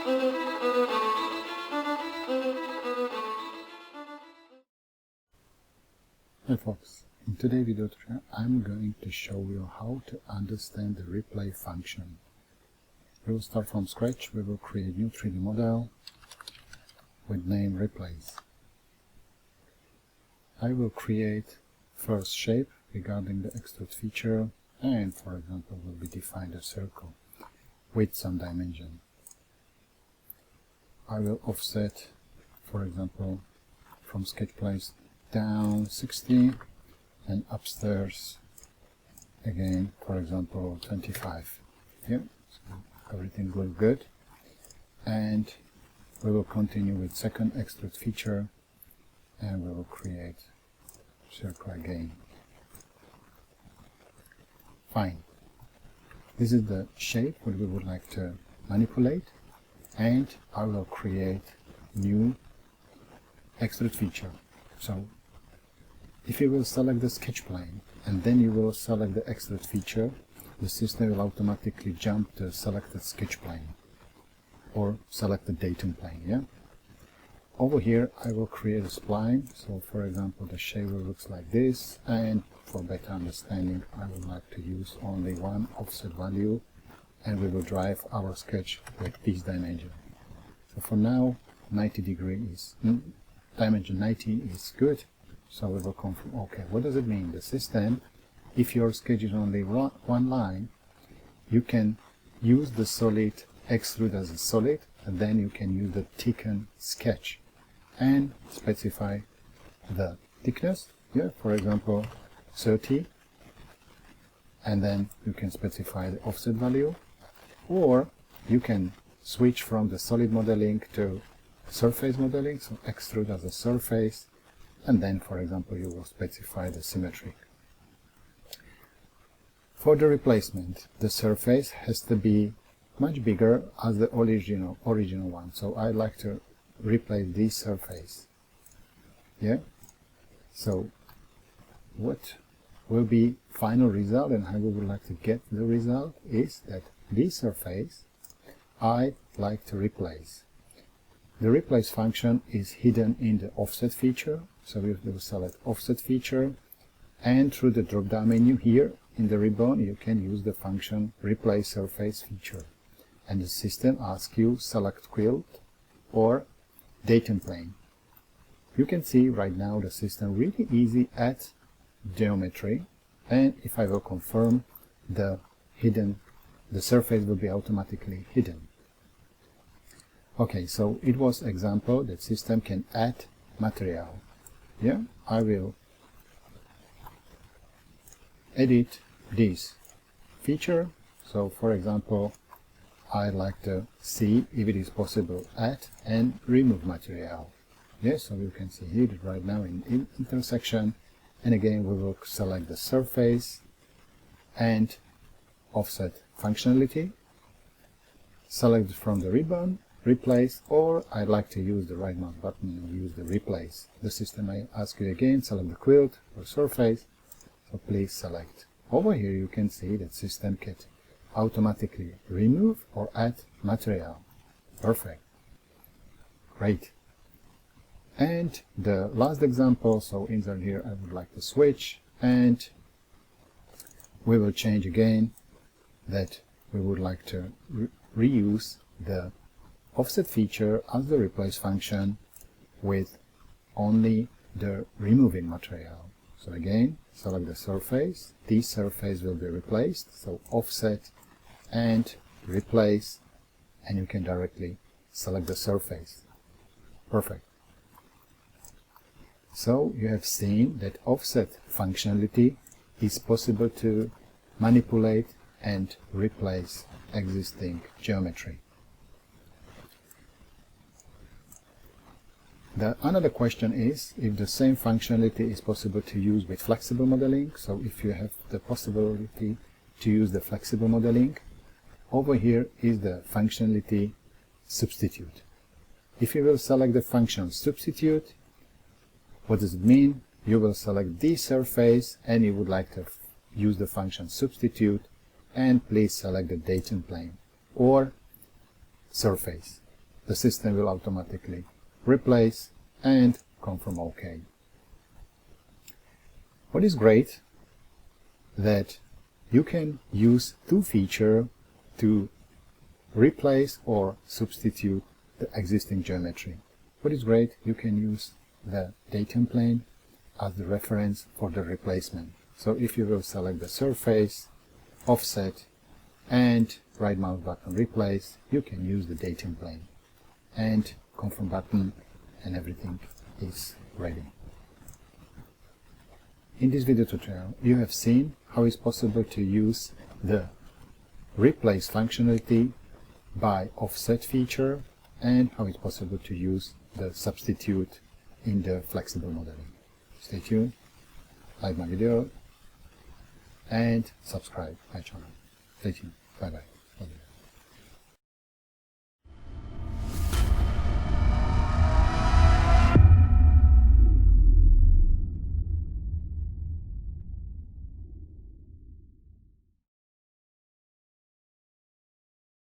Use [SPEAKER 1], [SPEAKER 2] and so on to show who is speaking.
[SPEAKER 1] Hi folks, in today's video tutorial I'm going to show you how to understand the replay function. We will start from scratch. We will create a new 3D model with name replays. I will create first shape regarding the extrude feature, and for example will be defined a circle with some dimension. I will offset, for example, from sketch place down 60 and upstairs again, for example 25. Yeah, so everything looks good, and we will continue with second extrude feature and we will create circle again. Fine. This is the shape that we would like to manipulate, and I will create new extrude feature. So if you will select the sketch plane and then you will select the extrude feature, the system will automatically jump to selected sketch plane or select the datum plane. Yeah. Over here I will create a spline. So for example the shape will look like this, and for better understanding I would like to use only one offset value, and we will drive our sketch with this dimension. So for now 90 degrees dimension 90 is good. So we will confirm. Okay, what does it mean? The system, if your sketch is only one line, you can use the solid extrude as a solid, and then you can use the thicken sketch and specify the thickness. Yeah, for example 30, and then you can specify the offset value, or you can switch from the solid modeling to surface modeling, so extrude as a surface, and then for example you will specify the symmetric. For the replacement, the surface has to be much bigger as the original one, so I like to replace this surface. Yeah, so what will be final result and how we would like to get the result is that this surface I like to replace. The replace function is hidden in the offset feature, so we will select offset feature, and through the drop down menu here in the ribbon you can use the function replace surface feature, and the system asks you select quilt or datum plane. You can see right now the system really easy at geometry, and if I will confirm, the surface will be automatically hidden. Okay, so it was example that system can add material. Yeah, I will edit this feature. So for example, I like to see if it is possible add and remove material. Yes, so you can see here that right now in intersection, and again we will select the surface and offset functionality, select from the ribbon, replace, or I like to use the right mouse button and use the replace. The system may ask you again, select the quilt or surface, so please select. Over here you can see that system can automatically remove or add material. Perfect. Great. And the last example, so insert here I would like to switch, and we will change again that we would like to reuse the offset feature as the replace function with only the removing material. So again, select the surface. This surface will be replaced, so offset and replace, and you can directly select the surface. Perfect. So you have seen that offset functionality is possible to manipulate and replace existing geometry. Another question is if the same functionality is possible to use with flexible modeling. So if you have the possibility to use the flexible modeling, over here is the functionality substitute. If you will select the function substitute, what does it mean? You will select this surface and you would like to use the function substitute, and please select the datum plane or surface. the system will automatically replace and confirm OK. What is great that you can use two features to replace or substitute the existing geometry. What is great, you can use the datum plane as the reference for the replacement. So if you will select the surface, offset, and right mouse button replace, you can use the datum plane and confirm button, and everything is ready. In this video tutorial you have seen how it's possible to use the replace functionality by offset feature and how it's possible to use the substitute in the flexible modeling. Stay tuned, like my video, and subscribe my channel. Stay tuned. Bye bye.